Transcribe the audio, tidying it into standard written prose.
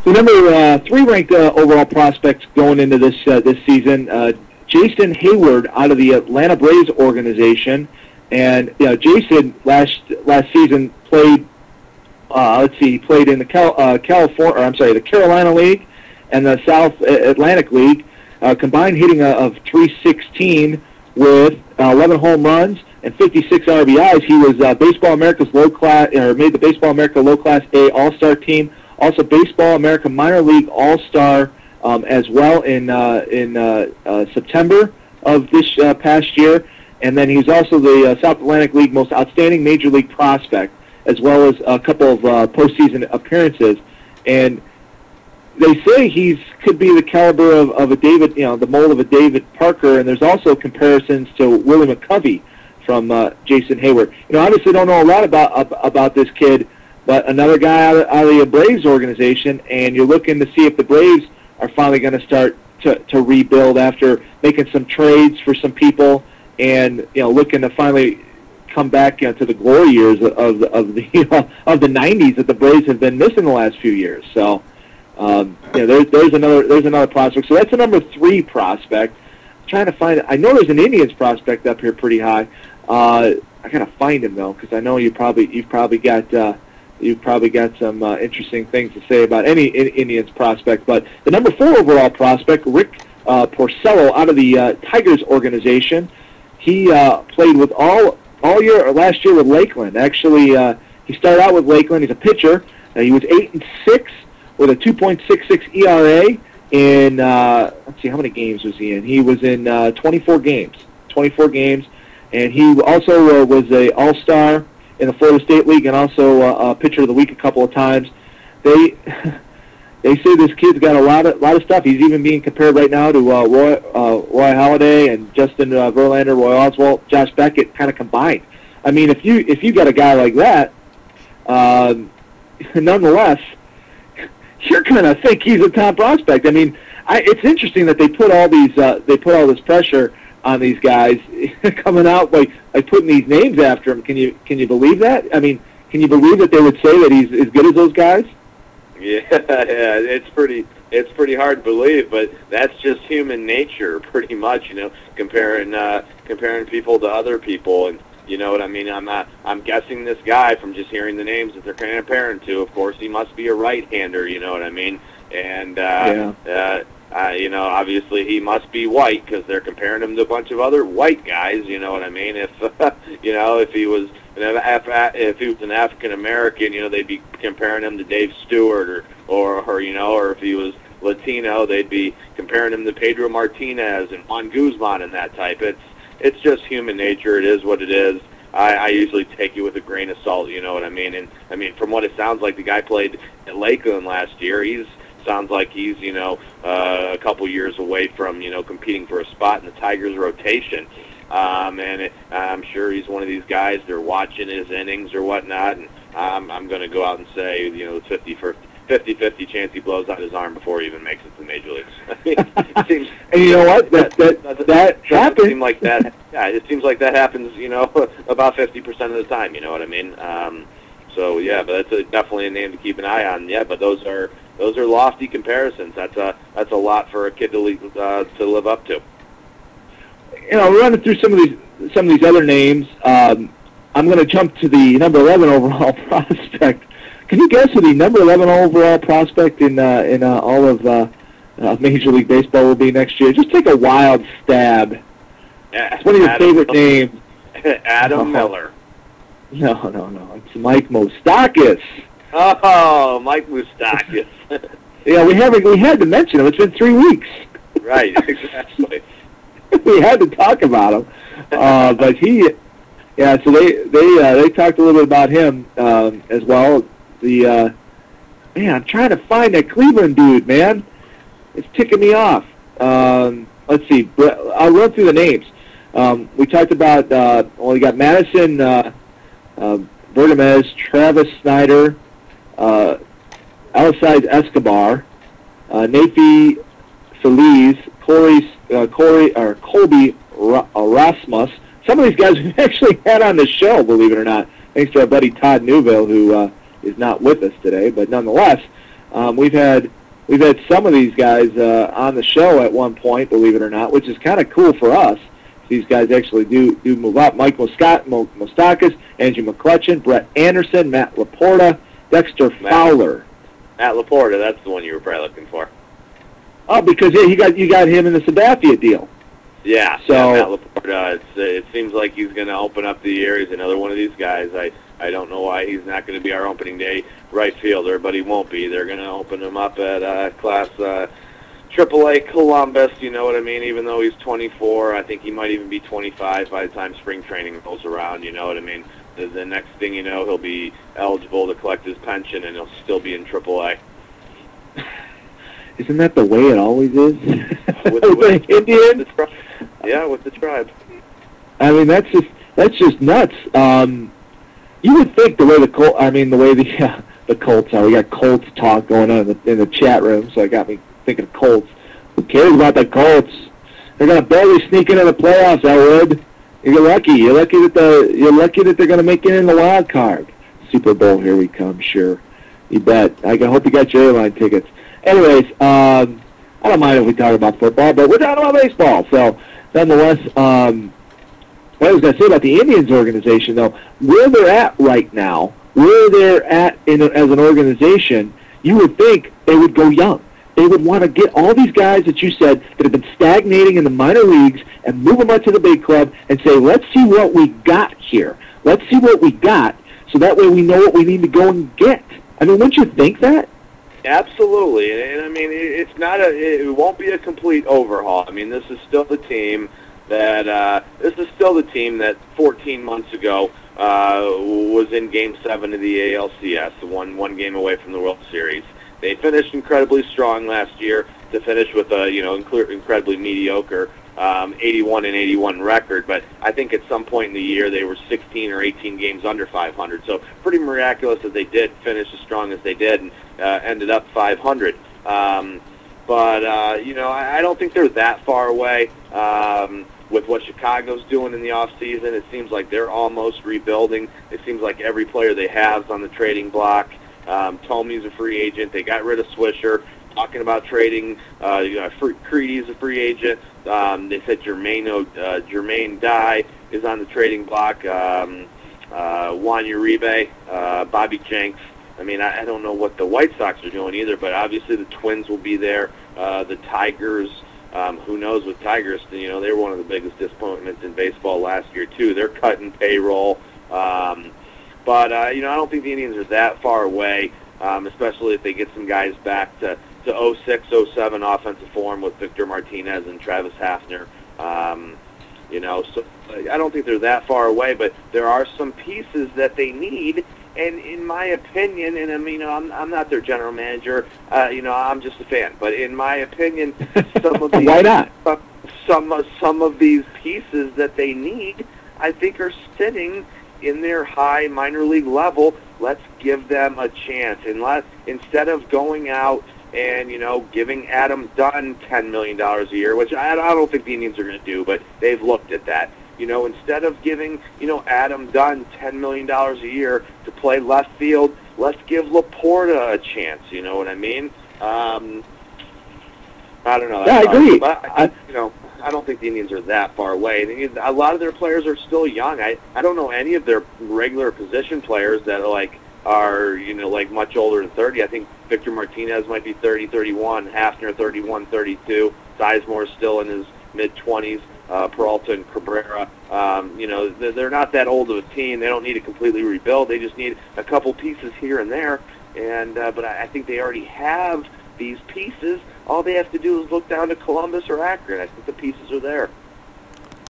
So number 3 ranked overall prospects going into this season, Jason Hayward out of the Atlanta Braves organization, and Jason last season played. He played in the the Carolina League and the South Atlantic League, combined hitting of 316 with 11 home runs and 56 RBIs. He was Baseball America's made the Baseball America Low Class A All-Star team. Also, Baseball America Minor League All-Star as well in September of this past year. And then he's also the South Atlantic League Most Outstanding Major League Prospect, as well as a couple of postseason appearances. And they say could be the caliber of a David, the mold of a David Parker. And there's also comparisons to Willie McCovey from Jason Hayward. Obviously don't know a lot about this kid, but another guy out of the Braves organization, and you're looking to see if the Braves are finally going to start to rebuild after making some trades for some people, and looking to finally come back to the glory years of the 90s that the Braves have been missing the last few years. So there's another prospect. So that's the number 3 prospect. I'm trying to find it. I know there's an Indians prospect up here pretty high. I gotta find him though, because I know you've probably got some interesting things to say about any Indians prospect. But the number 4 overall prospect, Rick Porcello, out of the Tigers organization, he played with last year with Lakeland. Actually, he started out with Lakeland. He's a pitcher. He was 8-6 with a 2.66 ERA in. Let's see, how many games was he in? He was in 24 games. 24 games, and he also was a All-Star in the Florida State League, and also a pitcher of the week a couple of times. They say this kid's got a lot of stuff. He's even being compared right now to Roy Halladay and Justin Verlander, Roy Oswalt, Josh Beckett, kind of combined. I mean, if you got a guy like that, nonetheless, you're going to think he's a top prospect. I mean, it's interesting that they put all this pressure on these guys coming out by putting these names after him. Can you believe that? I mean, can you believe that they would say that he's as good as those guys? Yeah, it's pretty hard to believe, but that's just human nature, pretty much. Comparing people to other people, and you know what I mean. I'm guessing this guy from just hearing the names that they're comparing to. Of course, he must be a right-hander. You know what I mean? And obviously he must be white because they're comparing him to a bunch of other white guys. You know what I mean? If if he was an African American, they'd be comparing him to Dave Stewart, or if he was Latino, they'd be comparing him to Pedro Martinez and Juan Guzman and that type. It's just human nature. It is what it is. I usually take it with a grain of salt. You know what I mean? And I mean, from what it sounds like, the guy played at Lakeland last year. Sounds like he's a couple years away from competing for a spot in the Tigers rotation. I'm sure he's one of these guys. They're watching his innings or whatnot, and I'm going to go out and say, 50-50 chance he blows out his arm before he even makes it to the major leagues. It seems, and you know what? That happens. Seem like that. Yeah, it seems like that happens. About 50% of the time. You know what I mean? So yeah, but that's definitely a name to keep an eye on. Yeah, but those are lofty comparisons. That's a lot for a kid to live up to. Running through some of these other names, I'm going to jump to the number 11 overall prospect. Can you guess who the number 11 overall prospect in all of Major League Baseball will be next year? Just take a wild stab. It's one of your favorite names. Adam Miller. No. It's Mike Moustakas. Oh, Mike Moustakas. Yeah, we had to mention him. It's been 3 weeks. Right, exactly. We had to talk about him, but so they talked a little bit about him as well. I'm trying to find that Cleveland dude, man. It's ticking me off. Let's see. I'll run through the names. We talked about. We got Madison Bergamez, Travis Snyder, Alcides Escobar, Nafi Feliz, Colby Rasmus. Some of these guys we've actually had on the show, believe it or not, thanks to our buddy Todd Newville, who is not with us today, but nonetheless, We've had some of these guys on the show at one point, believe it or not, which is kind of cool for us. These guys actually do move up. Mike Moustakas, Andrew McCutcheon, Brett Anderson, Matt Laporta, Dexter Fowler. Matt Laporta, that's the one you were probably looking for. Oh, because you got him in the Sabathia deal. Yeah, so Matt Laporta. It seems like he's going to open up the year. He's another one of these guys. I don't know why he's not going to be our opening day right fielder, but he won't be. They're going to open him up at Class AAA Columbus. You know what I mean? Even though he's 24, I think he might even be 25 by the time spring training rolls around. You know what I mean? The next thing you know, he'll be eligible to collect his pension, and he'll still be in AAA. Isn't that the way it always is? With the Indians? Yeah, with the tribe. I mean, that's just nuts. You would think the way the Colts are. We got Colts talk going on in the chat room, so it got me thinking of Colts. Who cares about the Colts? They're gonna barely sneak into the playoffs, Elwood. You're lucky. You're lucky that they're gonna make it in the wild card. Super Bowl, here we come. Sure, you bet. I hope you got your airline tickets. Anyways, I don't mind if we talk about football, but we're talking about baseball. So, nonetheless, what I was going to say about the Indians organization, though, where they're at right now, where they're at as an organization, you would think they would go young. They would want to get all these guys that you said that have been stagnating in the minor leagues and move them up to the big club and say, let's see what we got here. Let's see what we got, so that way we know what we need to go and get. I mean, wouldn't you think that? Absolutely, and I mean, it won't be a complete overhaul. I mean, this is still the team that 14 months ago was in Game 7 of the ALCS, one game away from the World Series. They finished incredibly strong last year to finish with a incredibly mediocre 81-81 record, but I think at some point in the year they were 16 or 18 games under 500. So pretty miraculous that they did finish as strong as they did and ended up 500. But I don't think they're that far away with what Chicago's doing in the off season. It seems like they're almost rebuilding. It seems like every player they have is on the trading block. Tomey's a free agent. They got rid of Swisher. Talking about trading, Creedy's a free agent. They said Jermaine Dye is on the trading block. Juan Uribe, Bobby Jenks. I mean, I don't know what the White Sox are doing either, but obviously the Twins will be there. The Tigers, who knows with Tigers? They were one of the biggest disappointments in baseball last year too. They're cutting payroll, but I don't think the Indians are that far away, especially if they get some guys back to 06, 07 offensive form with Victor Martinez and Travis Hafner. So I don't think they're that far away, but there are some pieces that they need. And in my opinion, and I mean, I'm not their general manager. I'm just a fan. But in my opinion, some of these why not? Some of these pieces that they need, I think, are sitting in their high minor league level. Let's give them a chance, and instead of going out and giving Adam Dunn $10 million a year, which I don't think the Indians are going to do, but they've looked at that. Instead of giving Adam Dunn $10 million a year to play left field, let's give Laporta a chance. You know what I mean? I don't know. Yeah, I agree. I don't think the Indians are that far away. A lot of their players are still young. I don't know any of their regular position players that are much older than 30. I think Victor Martinez might be 30, 31, Hafner 31, 32. Sizemore still in his mid-20s. Peralta and Cabrera, they're not that old of a team. They don't need to completely rebuild. They just need a couple pieces here and there. And but I think they already have these pieces. All they have to do is look down to Columbus or Akron. I think the pieces are there.